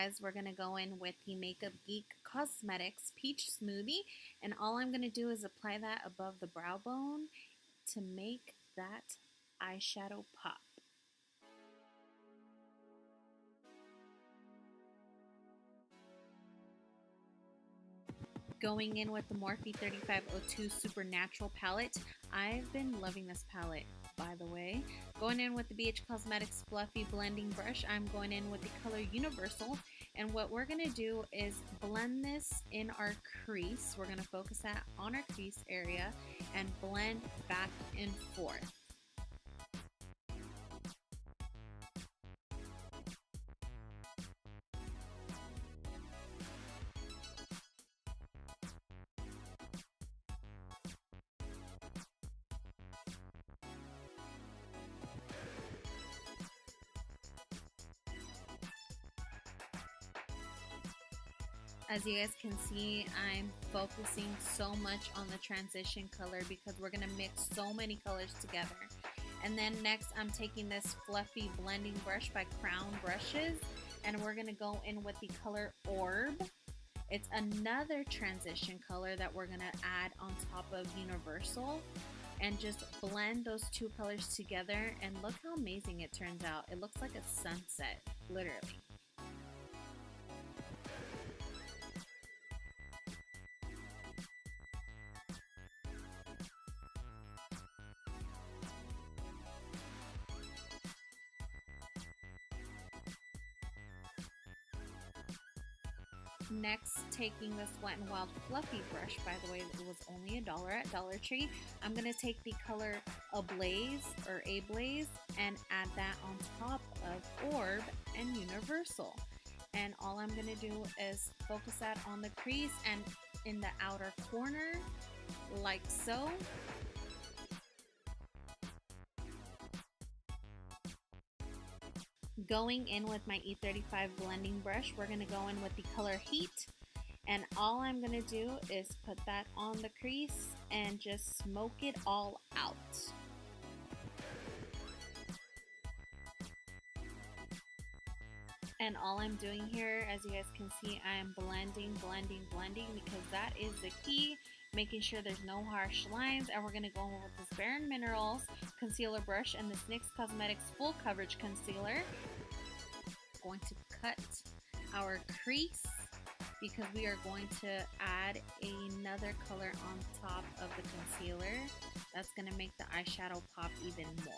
guys, we're going to go in with the Makeup Geek Cosmetics Peach Smoothie. And all I'm going to do is apply that above the brow bone to make that eyeshadow pop. Going in with the Morphe 3502 Supernatural palette. I've been loving this palette, by the way. Going in with the BH Cosmetics Fluffy Blending Brush, I'm going in with the color Universal. And what we're going to do is blend this in our crease. We're going to focus that on our crease area and blend back and forth. As you guys can see, I'm focusing so much on the transition color because we're going to mix so many colors together. And then next I'm taking this fluffy blending brush by Crown Brushes and we're going to go in with the color Orb. It's another transition color that we're going to add on top of Universal and just blend those two colors together, and look how amazing it turns out. It looks like a sunset, literally. Next, taking this Wet n Wild Fluffy brush, by the way, it was only $1 at Dollar Tree. I'm going to take the color Ablaze or Ablaze and add that on top of Orb and Universal. And all I'm going to do is focus that on the crease and in the outer corner, like so. Going in with my E35 blending brush, we're going to go in with the color Heat, and all I'm going to do is put that on the crease and just smoke it all out. And all I'm doing here, as you guys can see, I am blending because that is the key, making sure there's no harsh lines. And we're going to go in with this Bare Minerals concealer brush and this NYX Cosmetics Full Coverage Concealer. Going to cut our crease because we are going to add another color on top of the concealer. That's going to make the eyeshadow pop even more.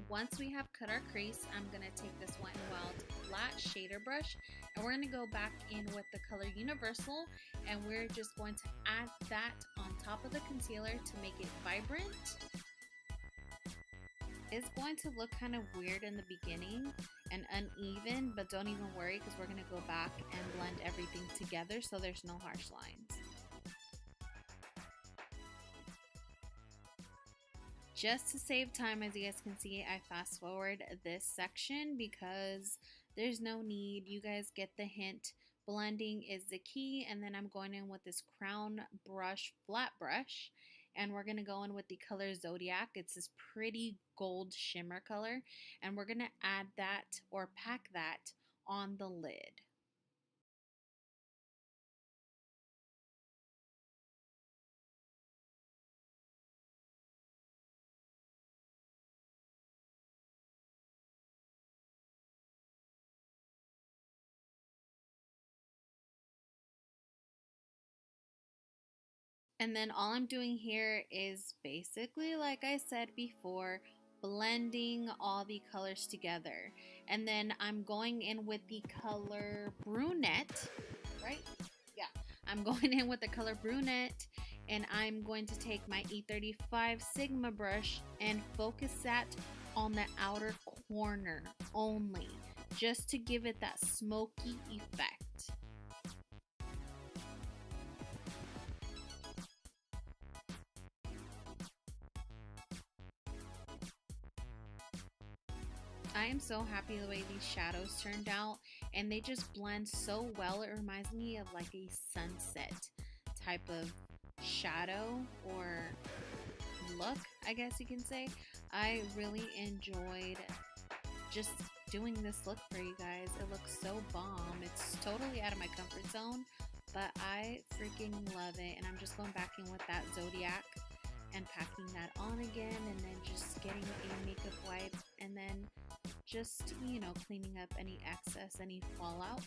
Once we have cut our crease, I'm going to take this Wet n Wild flat shader brush and we're going to go back in with the color Universal, and we're just going to add that on top of the concealer to make it vibrant. It's going to look kind of weird in the beginning and uneven, but don't even worry because we're going to go back and blend everything together so there's no harsh lines. Just to save time, as you guys can see, I fast forward this section because there's no need. You guys get the hint. Blending is the key. And then I'm going in with this Crown brush, flat brush, and we're going to go in with the color Zodiac. It's this pretty gold shimmer color, and we're going to add that or pack that on the lid. And then all I'm doing here is basically, like I said before, blending all the colors together. And then I'm going in with the color Brunette, right? Yeah, I'm going in with the color Brunette, and I'm going to take my E35 Sigma brush and focus that on the outer corner only, just to give it that smoky effect. I am so happy the way these shadows turned out, and they just blend so well. It reminds me of like a sunset type of shadow or look, I guess you can say. I really enjoyed just doing this look for you guys. It looks so bomb. It's totally out of my comfort zone, but I freaking love it. And I'm just going back in with that Zodiac and packing that on again, and then just getting a makeup wipe, and then just, you know, cleaning up any excess, any fallout.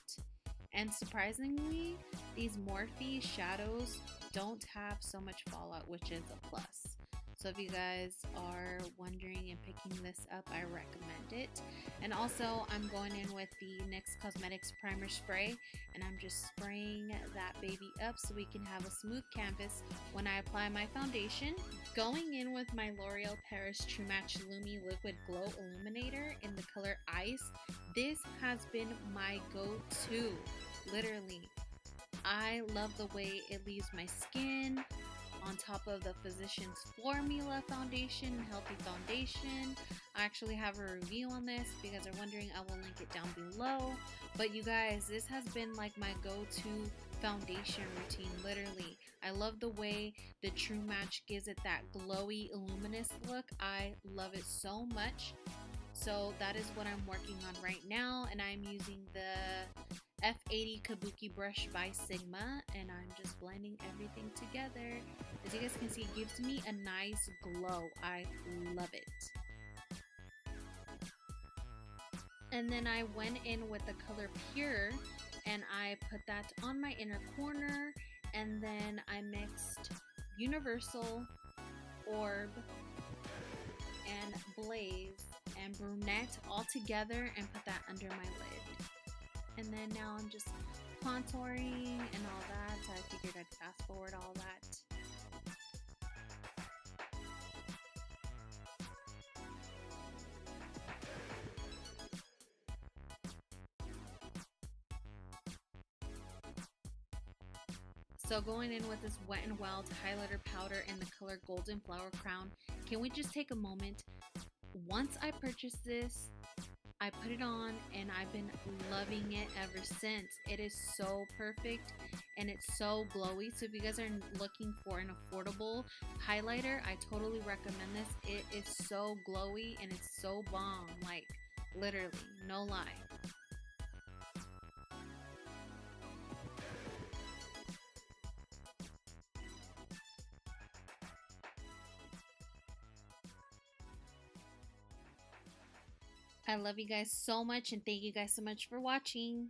And surprisingly, these Morphe shadows don't have so much fallout, which is a plus. So if you guys are wondering and picking this up, I recommend it. And also, I'm going in with the NYX Cosmetics Primer Spray, and I'm just spraying that baby up so we can have a smooth canvas when I apply my foundation. Going in with my L'Oreal Paris True Match Lumi Liquid Glow Illuminator in the color Ice. This has been my go-to, literally. I love the way it leaves my skin on top of the Physicians Formula foundation, healthy foundation. I actually have a review on this. If you guys are wondering, I will link it down below. But you guys, this has been like my go-to foundation routine, literally. I love the way the True Match gives it that glowy, luminous look. I love it so much. So that is what I'm working on right now, and I'm using the F80 Kabuki brush by Sigma, and I'm just blending everything together. As you guys can see, it gives me a nice glow. I love it. And then I went in with the color Pure, and I put that on my inner corner, and then I mixed Universal, Orb, and Blaze and Brunette all together and put that under my lid. And then now I'm just contouring and all that, so I figured I'd fast forward all that. So going in with this Wet n Wild highlighter powder in the color Golden Flower Crown, can we just take a moment? Once I purchased this, I put it on and I've been loving it ever since. It is so perfect and it's so glowy. So if you guys are looking for an affordable highlighter, I totally recommend this. It is so glowy and it's so bomb, like literally, no lie. I love you guys so much, and thank you guys so much for watching.